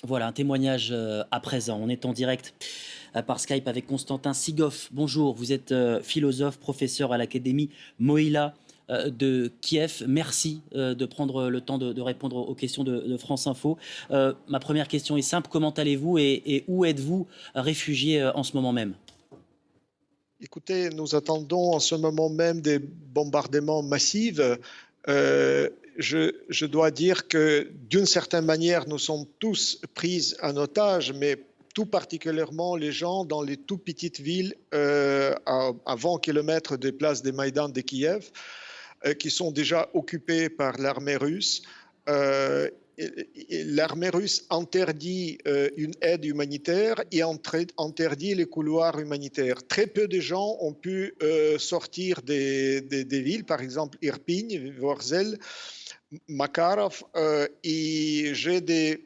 Voilà, un témoignage à présent. On est en direct par Skype avec Constantin Sigov. Bonjour, vous êtes philosophe, professeur à l'Académie Moïla de Kiev. Merci de prendre le temps de répondre aux questions de France Info. Ma première question est simple, comment allez-vous et où êtes-vous réfugié en ce moment même? Écoutez, nous attendons en ce moment même des bombardements massifs. Euh, je dois dire que d'une certaine manière, nous sommes tous pris en otage, mais tout particulièrement les gens dans les tout petites villes à 20 km des places des Maïdan de Kiev, qui sont déjà occupées par l'armée russe. Euh, L'armée russe interdit une aide humanitaire et interdit les couloirs humanitaires. Très peu de gens ont pu sortir des villes, par exemple Irpin, Vorzel, Makarov, et j'ai des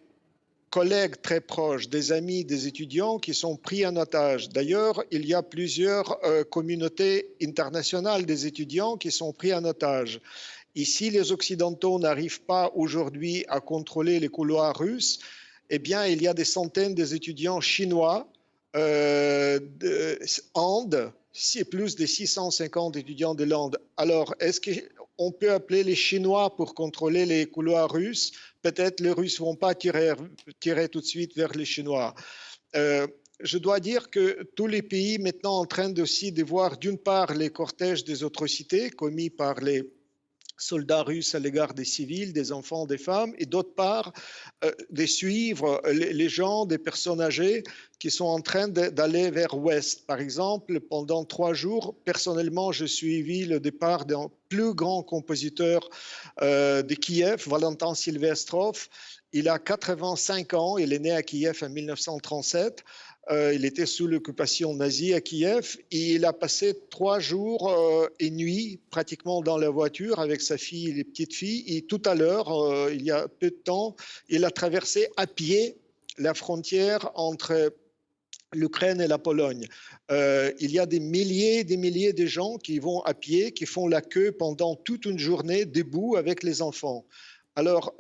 collègues très proches, des amis, des étudiants qui sont pris en otage. D'ailleurs, il y a plusieurs communautés internationales des étudiants qui sont pris en otage. Et si les Occidentaux n'arrivent pas aujourd'hui à contrôler les couloirs russes, eh bien, il y a des centaines d'étudiants chinois, d'Inde, plus de 650 étudiants de l'Inde. Alors, est-ce qu'on peut appeler les Chinois pour contrôler les couloirs russes? Peut-être les Russes ne vont pas tirer tout de suite vers les Chinois. Euh, je dois dire que tous les pays maintenant en train aussi de voir d'une part les cortèges des atrocités commis par les soldats russes à l'égard des civils, des enfants, des femmes, et d'autre part, de suivre les gens, des personnes âgées qui sont en train d'aller vers l'ouest. Par exemple, pendant 3 jours, personnellement, j'ai suivi le départ d'un plus grand compositeur de Kiev, Valentin Silvestrov. Il a 85 ans, il est né à Kiev en 1937. Il était sous l'occupation nazie à Kiev et il a passé 3 jours et nuits pratiquement dans la voiture avec sa fille et les petites filles. Et tout à l'heure, il y a peu de temps, il a traversé à pied la frontière entre l'Ukraine et la Pologne. Il y a des milliers de gens qui vont à pied, qui font la queue pendant toute une journée debout avec les enfants. Alors,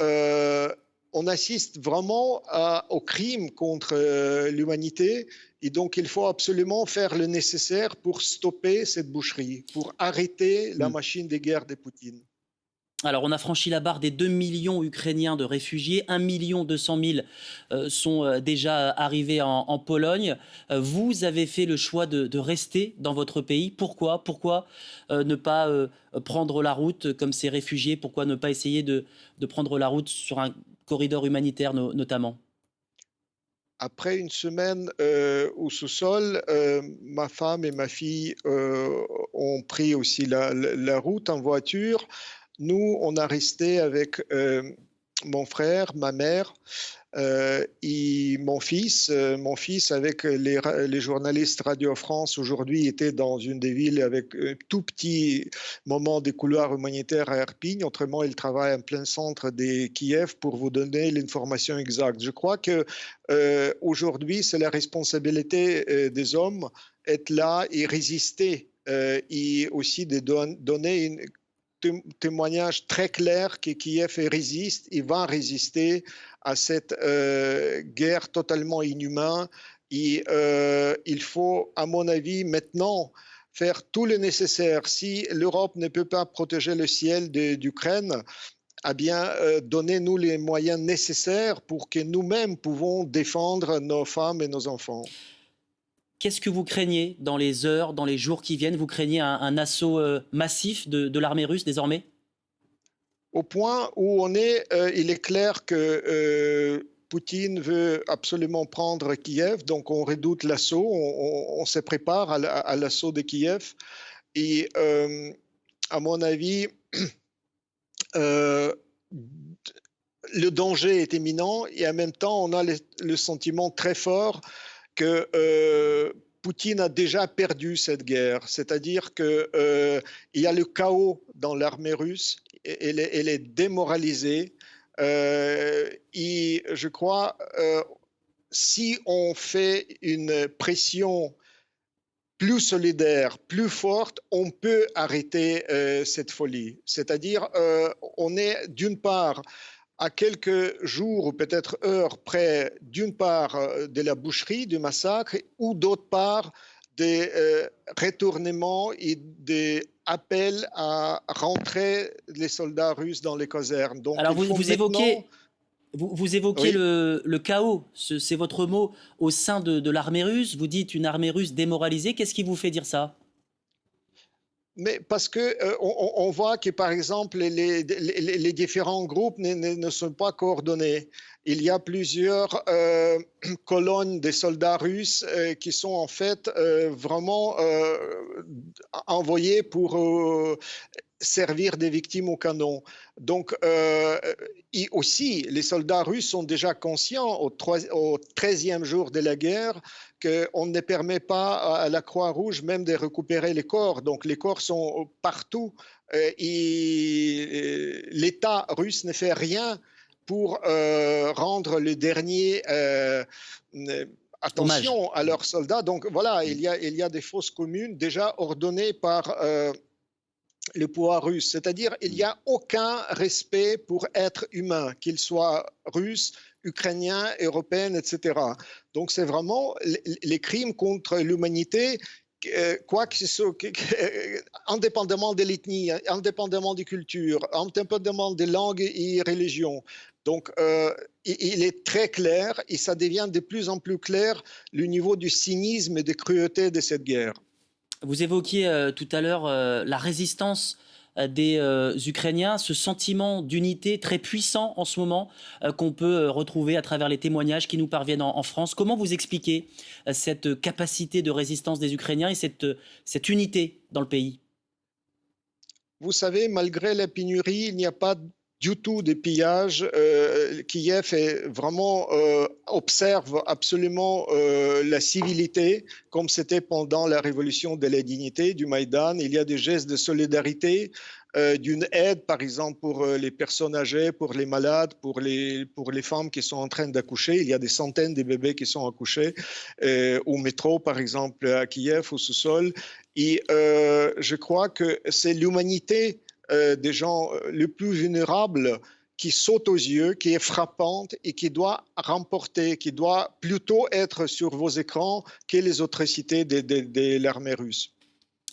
on assiste vraiment au crime contre l'humanité et donc il faut absolument faire le nécessaire pour stopper cette boucherie, pour arrêter la Hmm. machine de guerre de Poutine. Alors, on a franchi la barre des 2 millions ukrainiens de réfugiés. 1 200 000 sont déjà arrivés en Pologne. Vous avez fait le choix de rester dans votre pays. Pourquoi? Pourquoi ne pas prendre la route comme ces réfugiés? Pourquoi ne pas essayer de prendre la route sur un corridor humanitaire notamment? Après une semaine au sous-sol, ma femme et ma fille ont pris aussi la route en voiture. Nous, on a resté avec mon frère, ma mère et mon fils. Mon fils, avec les journalistes Radio France, aujourd'hui était dans une des villes avec un tout petit moment des couloirs humanitaires à Erpigne. Autrement, il travaille en plein centre de Kiev pour vous donner l'information exacte. Je crois que aujourd'hui, c'est la responsabilité des hommes être là et résister et aussi de donner une témoignage très clair que Kiev résiste et va résister à cette guerre totalement inhumaine. Et il faut, à mon avis, maintenant faire tout le nécessaire. Si l'Europe ne peut pas protéger le ciel d'Ukraine, eh bien, donnez-nous les moyens nécessaires pour que nous-mêmes pouvons défendre nos femmes et nos enfants. Qu'est-ce que vous craignez dans les heures, dans les jours qui viennent? Vous craignez un assaut massif de l'armée russe désormais? Au point où on est, il est clair que Poutine veut absolument prendre Kiev, donc on redoute l'assaut, on se prépare à l'assaut de Kiev. Et à mon avis, euh, le danger est imminent et en même temps, on a le sentiment très fort que Poutine a déjà perdu cette guerre. C'est-à-dire qu'il y a le chaos dans l'armée russe, elle est démoralisée. Et je crois, si on fait une pression plus solidaire, plus forte, on peut arrêter cette folie. C'est-à-dire, on est d'une part à quelques jours ou peut-être heures près, d'une part, de la boucherie, du massacre, ou d'autre part, des retournements et des appels à rentrer les soldats russes dans les casernes. Donc Alors il faut vous maintenant, évoquez, vous évoquez oui, le chaos, c'est votre mot, au sein de l'armée russe. Vous dites une armée russe démoralisée. Qu'est-ce qui vous fait dire ça? mais parce que on voit que par exemple les différents groupes ne sont pas coordonnés. Il y a plusieurs colonnes de soldats russes qui sont en fait vraiment envoyées pour servir des victimes au canon. Donc, et aussi, les soldats russes sont déjà conscients au 13e jour de la guerre qu'on ne permet pas à la Croix-Rouge même de récupérer les corps. Donc, les corps sont partout et l'État russe ne fait rien pour rendre le dernier Hommage. attention à leurs soldats. Donc voilà, il y a des fosses communes déjà ordonnées par le pouvoir russe. C'est-à-dire il n'y a aucun respect pour être humain, qu'il soit russe, ukrainien, européen, etc. Donc c'est vraiment les crimes contre l'humanité, quoi que ce soit, indépendamment de l'ethnie, indépendamment des cultures, indépendamment des langues et religions. Donc, il est très clair et ça devient de plus en plus clair le niveau du cynisme et de cruauté de cette guerre. Vous évoquiez tout à l'heure la résistance des Ukrainiens, ce sentiment d'unité très puissant en ce moment qu'on peut retrouver à travers les témoignages qui nous parviennent en France. Comment vous expliquez cette capacité de résistance des Ukrainiens et cette unité dans le pays? Vous savez, malgré la pénurie, il n'y a pas du tout de pillage. Kiev est vraiment observe absolument la civilité, comme c'était pendant la révolution de la dignité du Maïdan. Il y a des gestes de solidarité, d'une aide, par exemple, pour les personnes âgées, pour les malades, pour les femmes qui sont en train d'accoucher. Il y a des centaines de bébés qui sont accouchés au métro, par exemple, à Kiev, au sous-sol. Et je crois que c'est l'humanité des gens les plus vulnérables qui saute aux yeux, qui est frappante et qui doit remporter, qui doit plutôt être sur vos écrans que les atrocités de l'armée russe.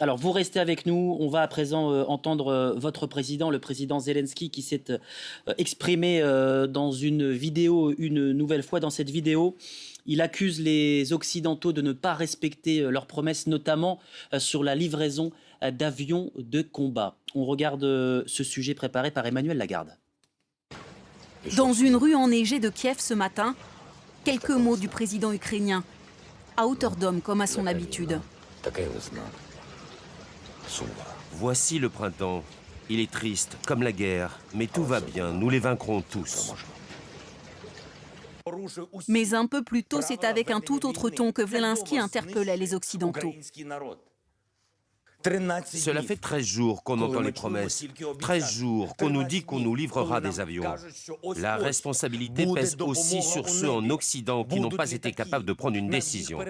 Alors, vous restez avec nous. On va à présent entendre votre président, le président Zelensky, qui s'est exprimé dans une vidéo une nouvelle fois. Dans cette vidéo, il accuse les Occidentaux de ne pas respecter leurs promesses, notamment sur la livraison d'avions de combat. On regarde ce sujet préparé par Emmanuel Lagarde. Dans une rue enneigée de Kiev ce matin, quelques mots du président ukrainien, à hauteur d'homme comme à son habitude. Voici le printemps. Il est triste, comme la guerre, mais tout va bien, nous les vaincrons tous. Mais un peu plus tôt, c'est avec un tout autre ton que Zelensky interpellait les Occidentaux. Cela fait 13 jours qu'on entend les promesses, 13 jours qu'on nous dit qu'on nous livrera des avions. La responsabilité pèse aussi sur ceux en Occident qui n'ont pas été capables de prendre une décision.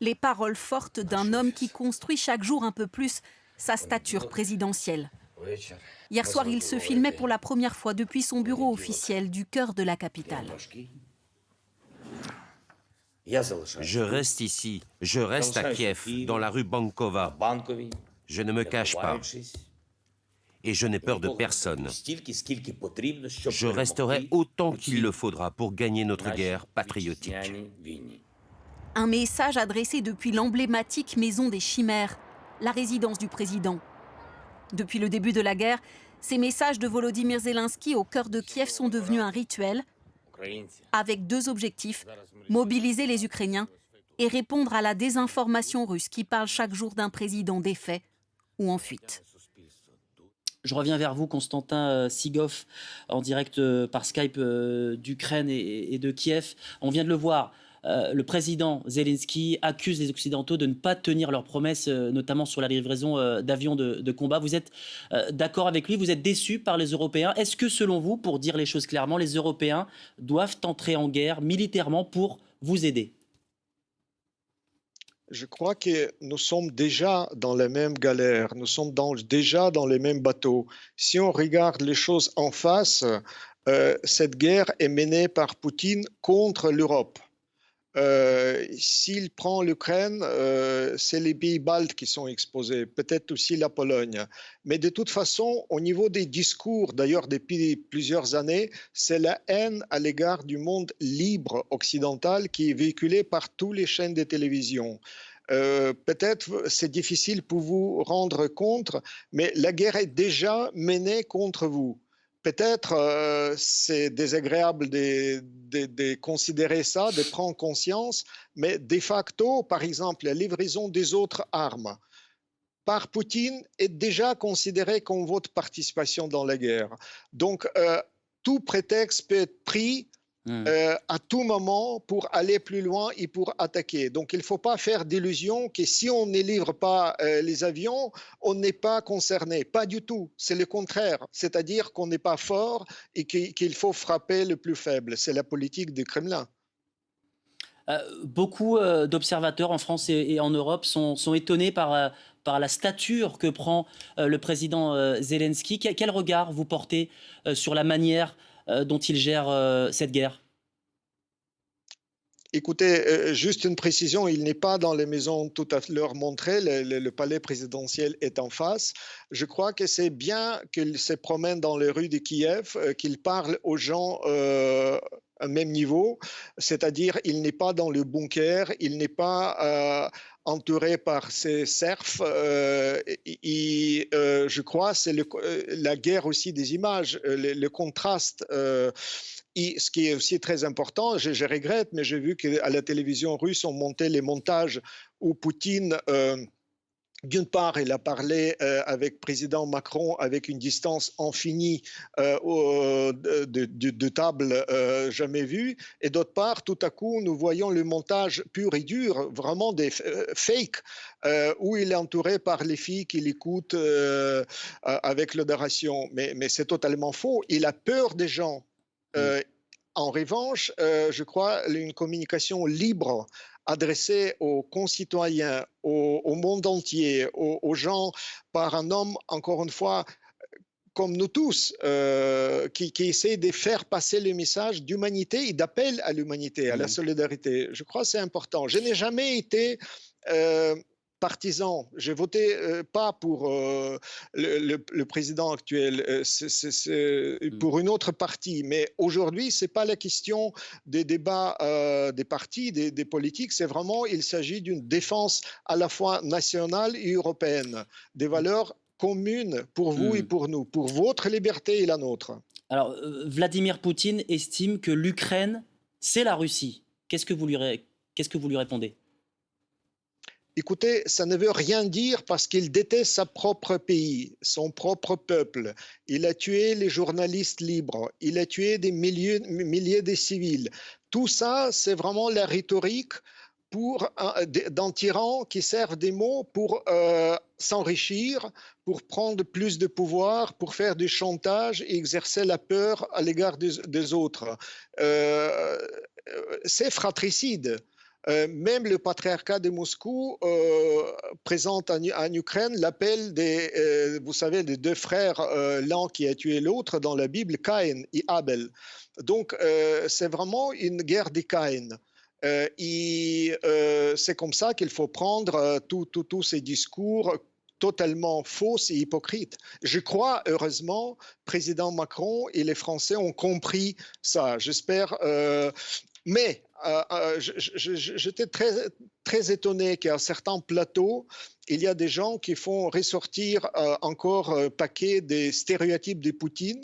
Les paroles fortes d'un homme qui construit chaque jour un peu plus sa stature présidentielle. Hier soir, il se filmait pour la première fois depuis son bureau officiel du cœur de la capitale. Je reste ici, je reste à Kiev, dans la rue Bankova. Je ne me cache pas. Et je n'ai peur de personne. Je resterai autant qu'il le faudra pour gagner notre guerre patriotique. Un message adressé depuis l'emblématique Maison des Chimères, la résidence du président. Depuis le début de la guerre, ces messages de Volodymyr Zelensky au cœur de Kiev sont devenus un rituel, avec deux objectifs, mobiliser les Ukrainiens et répondre à la désinformation russe qui parle chaque jour d'un président défait ou en fuite. Je reviens vers vous, Constantin Sigov, en direct par Skype d'Ukraine et de Kiev. On vient de le voir. Le président Zelensky accuse les Occidentaux de ne pas tenir leurs promesses, notamment sur la livraison d'avions de combat. Vous êtes d'accord avec lui? Vous êtes déçu par les Européens? Est-ce que, selon vous, pour dire les choses clairement, les Européens doivent entrer en guerre militairement pour vous aider? Je crois que nous sommes déjà dans la même galère, nous sommes déjà dans les mêmes bateaux. Si on regarde les choses en face, Cette guerre est menée par Poutine contre l'Europe. S'il prend l'Ukraine, c'est les pays baltes qui sont exposés, peut-être aussi la Pologne. Mais de toute façon, au niveau des discours, d'ailleurs depuis plusieurs années, c'est la haine à l'égard du monde libre occidental qui est véhiculée par toutes les chaînes de télévision. Peut-être c'est difficile pour vous rendre compte, mais la guerre est déjà menée contre vous. Peut-être c'est désagréable de considérer ça, de prendre conscience, mais de facto, par exemple, la livraison des autres armes par Poutine est déjà considérée comme votre participation dans la guerre. Donc, tout prétexte peut être pris à tout moment pour aller plus loin et pour attaquer. Donc, il ne faut pas faire d'illusion que si on ne livre pas les avions, on n'est pas concerné. Pas du tout. C'est le contraire. C'est-à-dire qu'on n'est pas fort et qu'il faut frapper le plus faible. C'est la politique du Kremlin. Beaucoup d'observateurs en France et en Europe sont étonnés par la stature que prend le président Zelensky. Quel regard vous portez sur la manière dont il gère cette guerre ? Écoutez, juste une précision, il n'est pas dans les maisons tout à l'heure montrées, le palais présidentiel est en face. Je crois que c'est bien qu'il se promène dans les rues de Kiev, qu'il parle aux gens à même niveau, c'est-à-dire il n'est pas dans le bunker, il n'est pas entouré par ses serfs. Je crois que c'est la guerre aussi des images, le contraste. Et ce qui est aussi très important, je regrette, mais j'ai vu qu'à la télévision russe, on montait les montages où Poutine, d'une part, il a parlé avec le président Macron avec une distance infinie de table jamais vue. Et d'autre part, tout à coup, nous voyons le montage pur et dur, vraiment des fakes, où il est entouré par les filles qui l'écoutent avec l'adoration. Mais c'est totalement faux. Il a peur des gens. En revanche, je crois une communication libre adressée aux concitoyens, au monde entier, aux gens par un homme, encore une fois, comme nous tous, qui essaie de faire passer le message d'humanité et d'appel à l'humanité, à la solidarité. Je crois que c'est important. Je n'ai jamais été partisan. J'ai voté pas pour le président actuel, pour une autre partie. Mais aujourd'hui, c'est pas la question des débats des partis, des politiques. C'est vraiment, il s'agit d'une défense à la fois nationale et européenne, des valeurs communes pour vous et pour nous, pour votre liberté et la nôtre. Alors, Vladimir Poutine estime que l'Ukraine, c'est la Russie. Qu'est-ce que vous lui répondez ? Écoutez, ça ne veut rien dire parce qu'il déteste son propre pays, son propre peuple. Il a tué les journalistes libres, il a tué des milliers de civils. Tout ça, c'est vraiment la rhétorique d'un tyran qui sert des mots pour s'enrichir, pour prendre plus de pouvoir, pour faire du chantage et exercer la peur à l'égard des autres. C'est fratricide. Même le patriarcat de Moscou présente en Ukraine l'appel vous savez, des deux frères, l'un qui a tué l'autre dans la Bible, Caïn et Abel. Donc, c'est vraiment une guerre des Caïn. C'est comme ça qu'il faut prendre tous ces discours totalement faux et hypocrites. Je crois, heureusement, le président Macron et les Français ont compris ça. J'espère. Mais j'étais très étonné qu'à certains plateaux, il y a des gens qui font ressortir encore un paquet des stéréotypes de Poutine.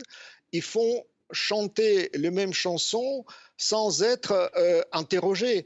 Ils font chanter les mêmes chansons sans être interrogés.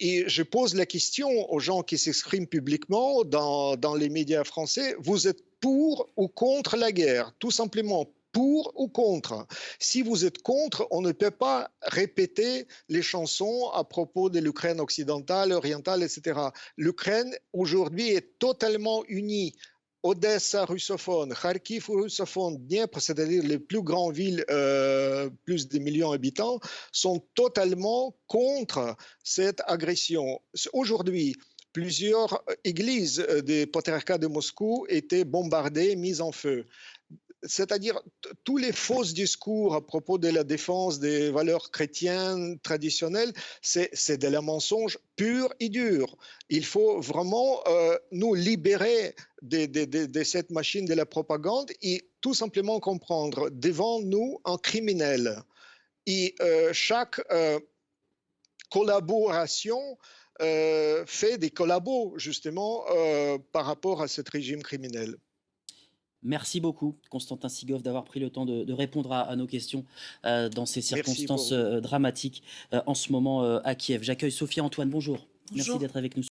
Et je pose la question aux gens qui s'expriment publiquement dans les médias français, vous êtes pour ou contre la guerre? Tout simplement, pour ou contre? Si vous êtes contre, on ne peut pas répéter les chansons à propos de l'Ukraine occidentale, orientale, etc. L'Ukraine, aujourd'hui, est totalement unie. Odessa russophone, Kharkiv russophone, Dniepr, c'est-à-dire les plus grandes villes, plus de millions d'habitants, sont totalement contre cette agression. Aujourd'hui, plusieurs églises du patriarcat de Moscou étaient bombardées, mises en feu. c'est-à-dire tous les faux discours à propos de la défense des valeurs chrétiennes traditionnelles, c'est de la mensonge pur et dur. Il faut vraiment nous libérer de cette machine de la propagande et tout simplement comprendre devant nous un criminel. Et chaque collaboration fait des collabos, justement, par rapport à ce régime criminel. Merci beaucoup, Constantin Sigov, d'avoir pris le temps de répondre à nos questions dans ces circonstances dramatiques en ce moment à Kiev. J'accueille Sophia Antoine, bonjour. Merci d'être avec nous.